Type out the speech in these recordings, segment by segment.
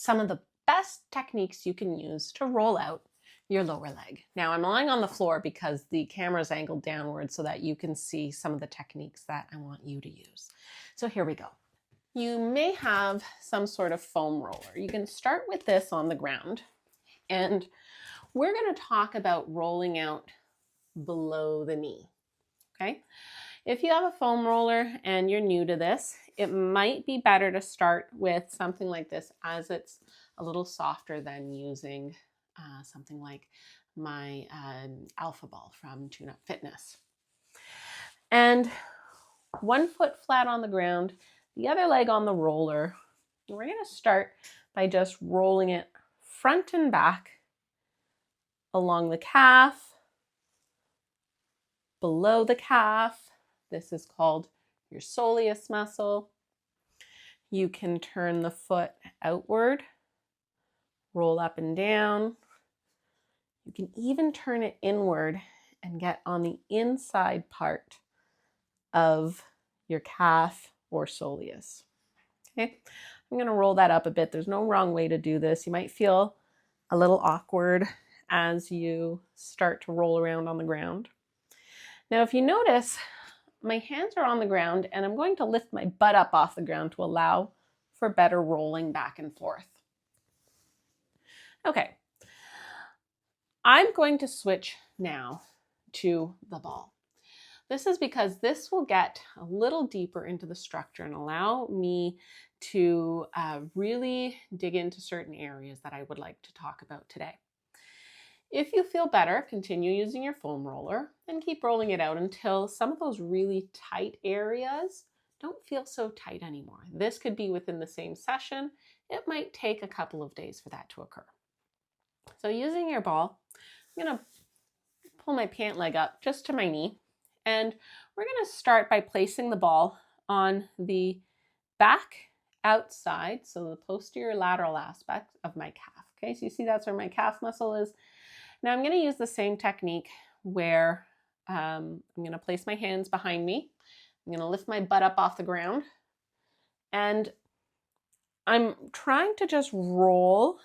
some of the best techniques you can use to roll out your lower leg. Now I'm lying on the floor because the camera is angled downward so that you can see some of the techniques that I want you to use. So here we go. You may have some sort of foam roller. You can start with this on the ground, and we're going to talk about rolling out below the knee. Okay? If you have a foam roller and you're new to this, it might be better to start with something like this, as it's a little softer than using something like my Alpha Ball from Tune Up Fitness. And 1 foot flat on the ground, the other leg on the roller. We're going to start by just rolling it front and back along the calf, below the calf. This is called your soleus muscle. You can turn the foot outward, roll up and down. You can even turn it inward and get on the inside part of your calf or soleus. Okay, I'm going to roll that up a bit. There's no wrong way to do this. You might feel a little awkward as you start to roll around on the ground. Now, if you notice, my hands are on the ground and I'm going to lift my butt up off the ground to allow for better rolling back and forth. Okay, I'm going to switch now to the ball. This is because this will get a little deeper into the structure and allow me to really dig into certain areas that I would like to talk about today. If you feel better, continue using your foam roller and keep rolling it out until some of those really tight areas don't feel so tight anymore. This could be within the same session. It might take a couple of days for that to occur. So using your ball, I'm going to pull my pant leg up just to my knee, and we're going to start by placing the ball on the back outside, so the posterior lateral aspect of my calf. Okay, so you see that's where my calf muscle is. Now I'm going to use the same technique where I'm going to place my hands behind me. I'm going to lift my butt up off the ground, and I'm trying to just roll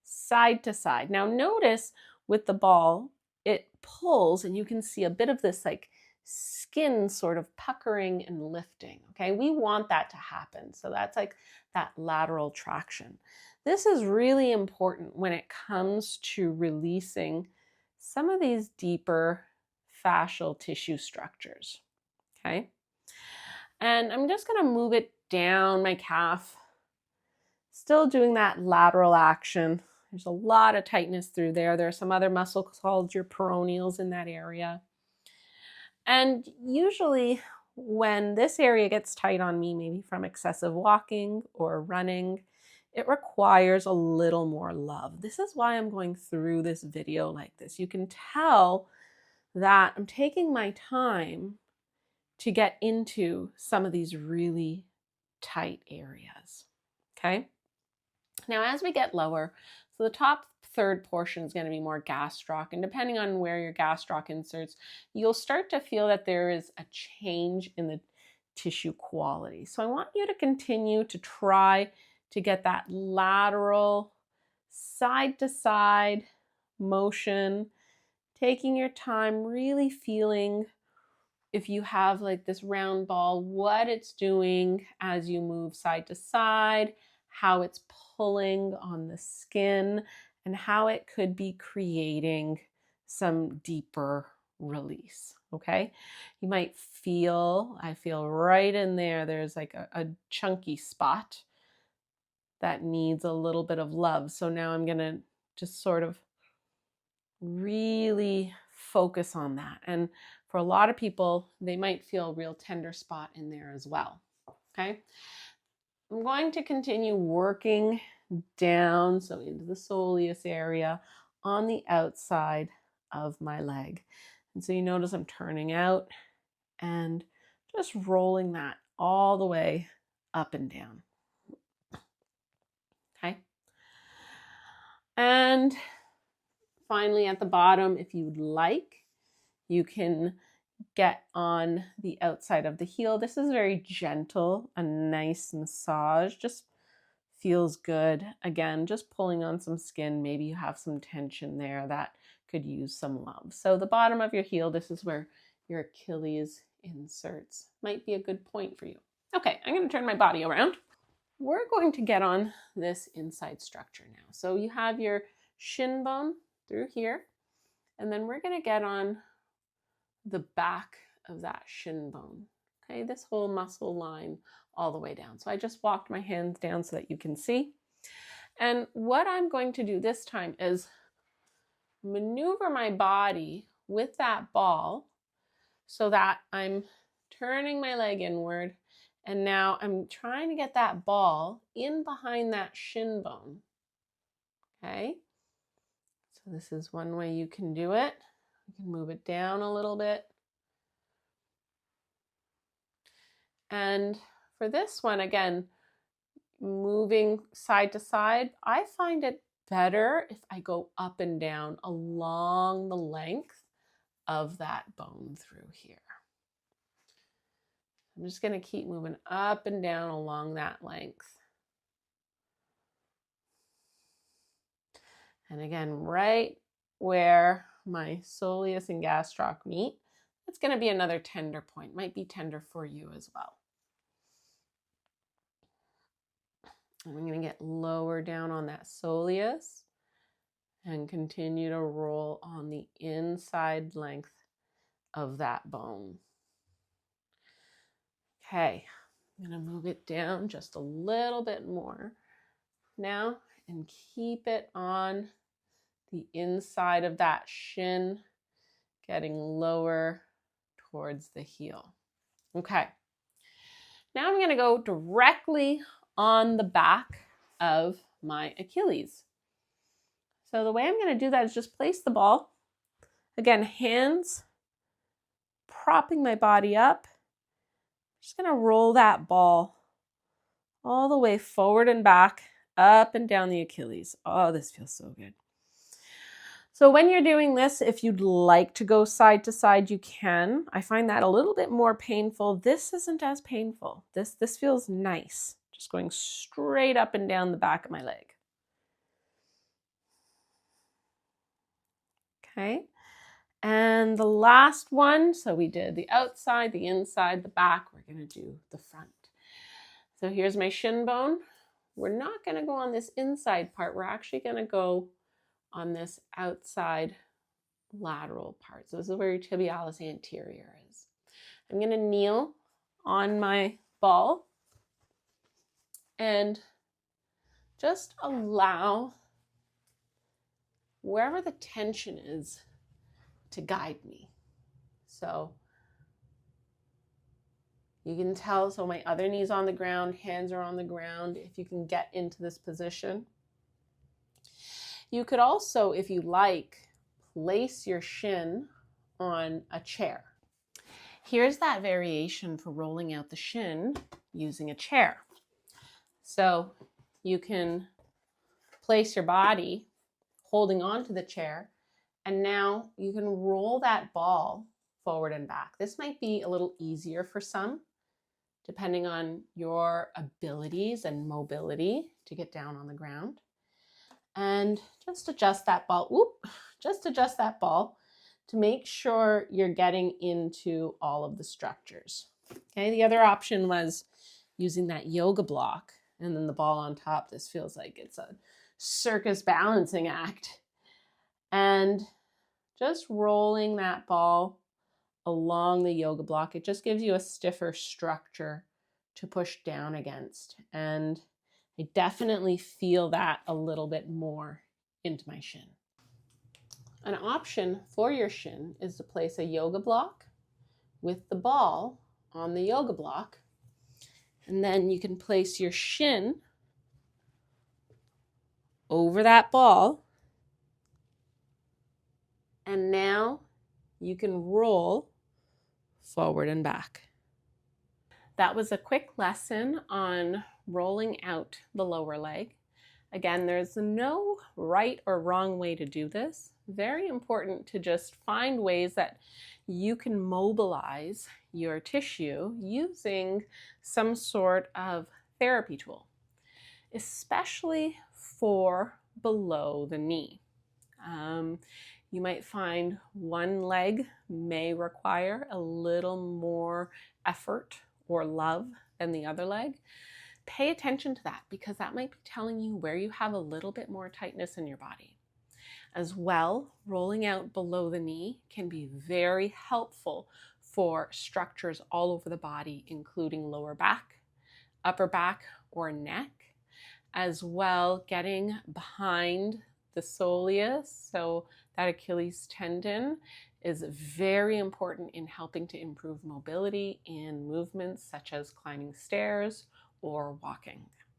side to side. Now notice with the ball, it pulls and you can see a bit of this like skin sort of puckering and lifting. Okay, we want that to happen. So that's like that lateral traction. This is really important when it comes to releasing some of these deeper fascial tissue structures. Okay, and I'm just going to move it down my calf, still doing that lateral action. There's a lot of tightness through there. There are some other muscles called your peroneals in that area. And usually when this area gets tight on me, maybe from excessive walking or running, it requires a little more love. This is why I'm going through this video like this. You can tell that I'm taking my time to get into some of these really tight areas. Okay? Now, as we get lower, so the top third portion is going to be more gastroc, and depending on where your gastroc inserts, you'll start to feel that there is a change in the tissue quality. So I want you to continue to try to get that lateral side to side motion, taking your time, really feeling if you have like this round ball, what it's doing as you move side to side, how it's pulling on the skin, and how it could be creating some deeper release. Okay, you might feel, I feel right in there, there's like a chunky spot that needs a little bit of love. So now I'm going to just sort of really focus on that. And for a lot of people, they might feel a real tender spot in there as well. Okay, I'm going to continue working down, so into the soleus area on the outside of my leg. And so you notice I'm turning out and just rolling that all the way up and down. Okay. And finally at the bottom, if you'd like, you can get on the outside of the heel. This is very gentle, a nice massage, just feels good. Again, just pulling on some skin. Maybe you have some tension there that could use some love. So the bottom of your heel, this is where your Achilles inserts. Might be a good point for you. Okay, I'm going to turn my body around. We're going to get on this inside structure now. So you have your shin bone through here, and then we're going to get on the back of that shin bone. Okay, this whole muscle line all the way down. So I just walked my hands down so that you can see. And what I'm going to do this time is maneuver my body with that ball so that I'm turning my leg inward, and now I'm trying to get that ball in behind that shin bone. Okay, so this is one way you can do it. You can move it down a little bit. And for this one, again, moving side to side, I find it better if I go up and down along the length of that bone through here. I'm just going to keep moving up and down along that length. And again, right where my soleus and gastroc meet, it's going to be another tender point. Might be tender for you as well. And I'm going to get lower down on that soleus and continue to roll on the inside length of that bone. Okay, I'm going to move it down just a little bit more now and keep it on the inside of that shin, getting lower towards the heel. Okay, now I'm going to go directly on the back of my Achilles. So the way I'm going to do that is just place the ball. Again, hands propping my body up. Just going to roll that ball all the way forward and back, up and down the Achilles. Oh, this feels so good. So when you're doing this, if you'd like to go side to side, you can. I find that a little bit more painful. This isn't as painful. This feels nice. Just going straight up and down the back of my leg. Okay. And the last one, so we did the outside, the inside, the back. We're going to do the front. So here's my shin bone. We're not going to go on this inside part. We're actually going to go on this outside lateral part. So this is where your tibialis anterior is. I'm going to kneel on my ball and just allow wherever the tension is to guide me. So you can tell, so my other knee's on the ground, hands are on the ground, if you can get into this position. You could also, if you like, place your shin on a chair. Here's that variation for rolling out the shin using a chair. So you can place your body holding onto the chair, and now you can roll that ball forward and back. This might be a little easier for some, depending on your abilities and mobility to get down on the ground. And just adjust that ball, just adjust that ball to make sure you're getting into all of the structures. Okay, the other option was using that yoga block and then the ball on top. This feels like it's a circus balancing act. And just rolling that ball along the yoga block, it just gives you a stiffer structure to push down against. And I definitely feel that a little bit more into my shin. An option for your shin is to place a yoga block with the ball on the yoga block. And then you can place your shin over that ball. And now you can roll forward and back. That was a quick lesson on rolling out the lower leg. Again, there's no right or wrong way to do this. Very important to just find ways that you can mobilize your tissue using some sort of therapy tool. especially for below the knee. You might find one leg may require a little more effort or love than the other leg. Pay attention to that because that might be telling you where you have a little bit more tightness in your body. As well, rolling out below the knee can be very helpful for structures all over the body, including lower back, upper back, or neck. As well, getting behind the soleus, so that Achilles tendon, is very important in helping to improve mobility in movements such as climbing stairs or walking.